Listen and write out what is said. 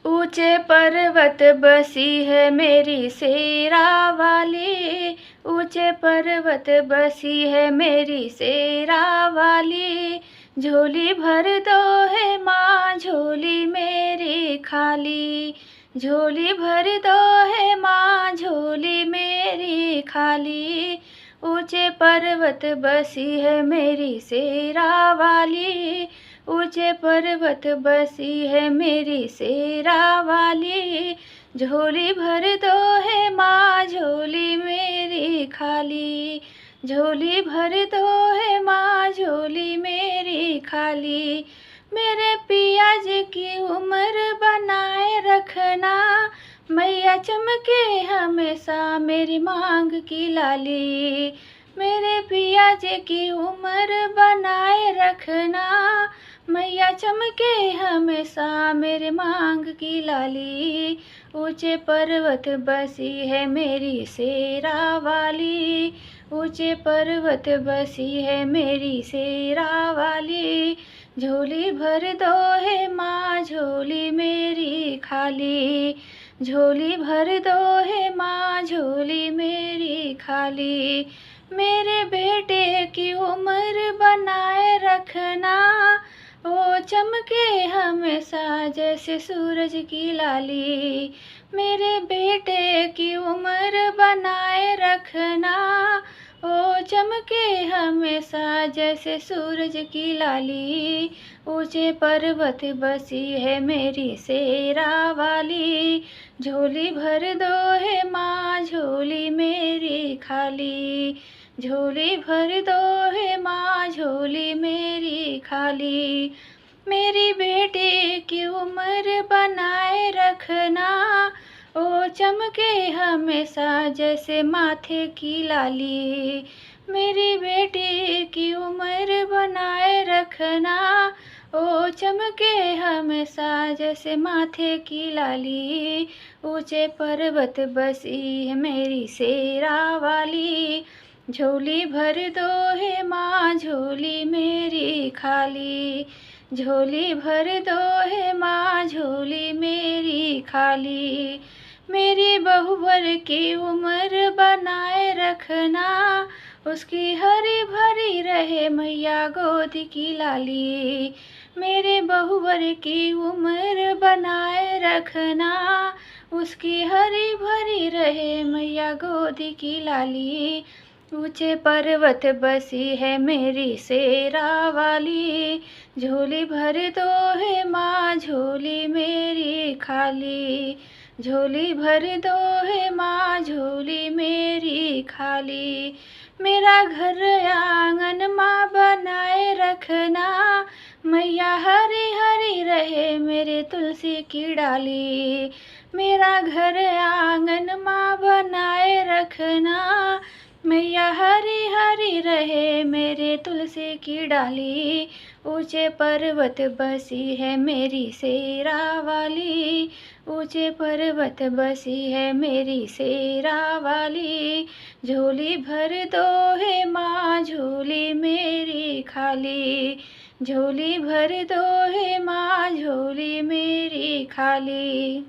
ऊंचे पर्वत बसी है मेरी शेरा वाली, ऊंचे पर्वत बसी है मेरी शेरा वाली। झोली भर दो है माँ झोली मेरी खाली, झोली भर दो है माँ झोली मेरी खाली। ऊंचे पर्वत बसी है मेरी शेरा वाली, ऊंचे पर्वत बसी है मेरी शेरा वाली। झोली भर दो है माँ झोली मेरी खाली, झोली भर दो है माँ झोली मेरी खाली। मेरे पिया जी की उम्र बनाए रखना, मैया चमके हमेशा मेरी मांग की लाली। मेरे पिया जी की उम्र बनाए रखना, मैया चमके हमेशा मेरे मांग की लाली। ऊंचे पर्वत बसी है मेरी शेरा वाली, ऊंचे पर्वत बसी है मेरी शेरा वाली। झोली भर दो है माँ झोली मेरी खाली, झोली भर दो है माँ झोली मेरी खाली। मेरे बेटे की उम्र बनाए रखना, वो चमके हमेशा जैसे सूरज की लाली। मेरे बेटे की उम्र बनाए रखना, वो चमके हमेशा जैसे सूरज की लाली। ऊंचे पर्वत बसी है मेरी शेरा वाली, झोली भर दो है माँ झोली मेरी खाली, झोली भर दो है माँ झोली मेरी खाली। मेरी बेटी की उम्र बनाए रखना, ओ चमके हमेशा जैसे माथे की लाली। मेरी बेटी की उम्र बनाए रखना, ओ चमके हमेशा जैसे माथे की लाली। ऊंचे पर्वत बसी है मेरी शेरा वाली, झोली भर दो है माँ झोली मेरी खाली, झोली भर दो है माँ झोली मेरी खाली। मेरी बहुवर की उम्र बनाए रखना, उसकी हरी भरी रहे मैया गोद की लाली। मेरे बहुवर की उम्र बनाए रखना, उसकी हरी भरी रहे मैया गोद की लाली। ऊंचे पर्वत बसी है मेरी शेरा वाली, झोली भर दो है माँ झोली मेरी खाली, झोली भर दो है माँ झोली मेरी खाली। मेरा घर आंगन माँ बनाए रखना, मैया हरी हरी रहे मेरे तुलसी की डाली। मेरा घर आंगन माँ बनाए रखना, मैया हरी हरी रहे मेरे तुलसी की डाली। ऊंचे पर्वत बसी है मेरी शेरा वाली, ऊंचे पर्वत बसी है मेरी शेरा वाली। झोली भर दो है माँ झोली मेरी खाली, झोली भर दो है माँ झोली मेरी खाली।